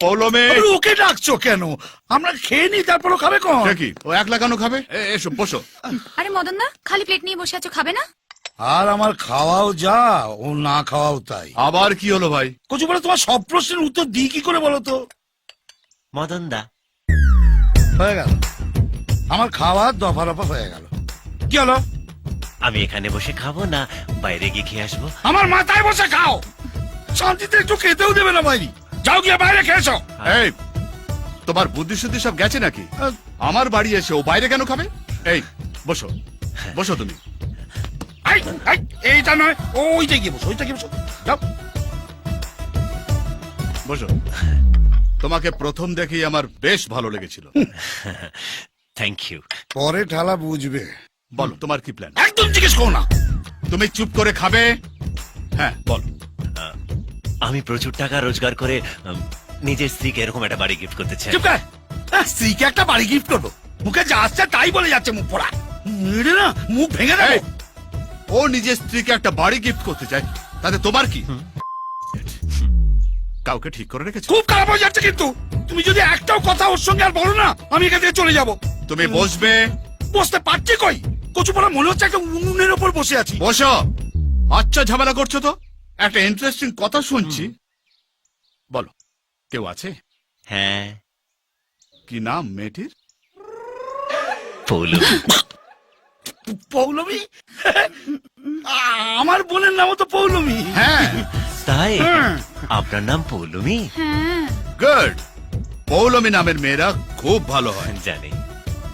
পৌলমে ওকে ডাকছো কেন? আমরা খেয়ে নি, তারপরও খাবে কোন? কি ও একলা কেন খাবে? এসো বসো। আরে মদন দা, খালি প্লেট নিয়ে বসে আছো, খাবে না? আর আমার খাওয়াও যা, ও না খাওয়াও তাই। আবার কি হলো ভাই? কচু বলে তোমার সব প্রশ্নের উত্তর দিই কি করে বলো তো? মদন দা, হয়ে গেল আমার খাওয়ার দফা রফা হয়ে গেল। কি হলো? আমি এখানে বসে খাবো না বাইরে গিয়ে খেয়ে আসবো? আমার মাথায় বসে খাও, শান্তিতে একটু খেতেও দেবে না বাইরে। যাও গিয়ে বাইরে খেয়েছো। এই তোমার বুদ্ধি শুদ্ধি সব গেছে নাকি? আমার বাড়ি এসে ও বাইরে কেন খাবে? এই বসো বসো তুমি। এইটা নয়, ওইটা গিয়ে বসো, ওইটা গিয়ে বসো, যাও বসো। তোমাকে প্রথম দেখেই আমার বেশ ভালো লেগেছিল। Thank you. পরে ঠালা বুঝবে। বলো তোমার কি প্ল্যান? একদম জিজ্ঞেস করো না। তুমি চুপ করে খাবে। হ্যাঁ বল। আমি প্রচুর টাকা রোজগার করে নিজের স্ত্রীকে এরকম একটা বাড়ি গিফট করতে চাই। চুপ কর। স্ত্রীকে একটা বাড়ি গিফট করবো? মুখে যা আসছে তাই বলে যাচ্ছে, মুখ পড়া। মেরে না মুখ ভেঙে দেবে। এই, ও নিজের স্ত্রীকে একটা বাড়ি গিফট করতে চায়, তাতে তোমার কি? কাউকে ঠিক করে রেখেছো? খুব খারাপ হয়ে যাচ্ছে কিন্তু। তুমি যদি একটাও কথা ওর সঙ্গে আর বলো না, আমি এখান থেকে চলে যাব। তুমি বসবে। বসতে পারছি কই? কচু পড়া মনে হচ্ছে একটা উনুনের ওপর বসে আছি। বসো। আচ্ছা ঝামেলা করছো তো? একটা ইন্টারেস্টিং কথা শুনছি। বলো, কেউ আছে? হ্যাঁ, কি নাম মেয়েটির? পৌলমী। পৌলমী? আমার বোনের নামও তো পৌলমী। হ্যাঁ। তাই আপনার নাম পৌলমী? গুড। পৌলমী নামের মেয়েরা খুব ভালো হয়। জানি।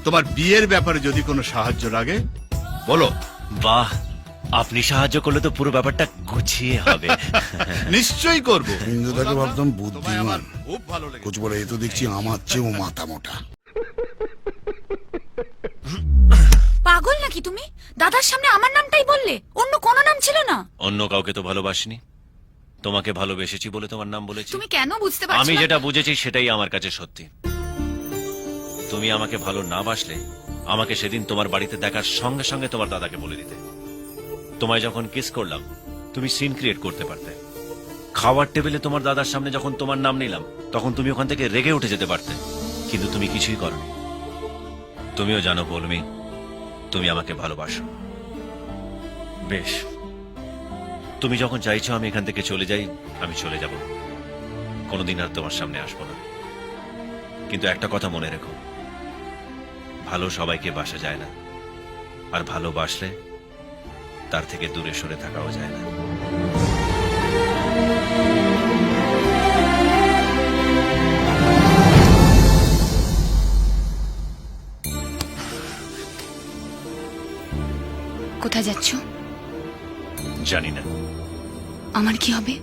তোমার বিয়ের ব্যাপারে যদি কোনো সাহায্য লাগে বলো। বাহ, আপনি সাহায্য করলে তো পুরো ব্যাপারটা গুছিয়ে হবে। নিশ্চয়ই করবো। ইন্দুদাকে ভাবতাম তোমায় আমার বুদ্ধিমান, খুব ভালো লেগেছে। কচু পড়া এ তো দেখছি আমার চেয়েও মাথা মোটা। পাগল নাকি তুমি? দাদার সামনে আমার নামটাই বললে, অন্য কোনো নাম ছিল না? অন্য কাউকে তো ভালোবাসিনি, তোমাকে ভালোবেসেছি বলে তোমার নাম বলেছি। তুমি কেন বুঝতে পারছো আমি না? যেটা বুঝেছি সেটাই আমার কাছে সত্যি। তুমি আমাকে ভালো না বাসলে আমাকে সেদিন তোমার বাড়িতে দেখার সঙ্গে সঙ্গে তোমার দাদাকে বলে দিতে। তোমায় যখন কিস করলাম তুমি সিন ক্রিয়েট করতে পারতে। খাওয়ার টেবিলে তোমার দাদার সামনে যখন তোমার নাম নিলাম তখন তুমি ওখান থেকে রেগে উঠে যেতে পারতে, কিন্তু তুমি কিছুই করনি। তুমিও জানো পৌলমী, তুমি আমাকে ভালোবাসো। বেশ, তুমি যখন চাইছো আমি এখান থেকে চলে যাই, আমি চলে যাব। কোনোদিন আর তোমার সামনে আসবো না। কিন্তু একটা কথা মনে রেখো, ভালো সবাইকে বাসা যায় না, আর ভালোবাসলে তার থেকে দূরে সরে থাকাও যায় না। কোথায় যাচ্ছ? জানি না। আমার কি হবে?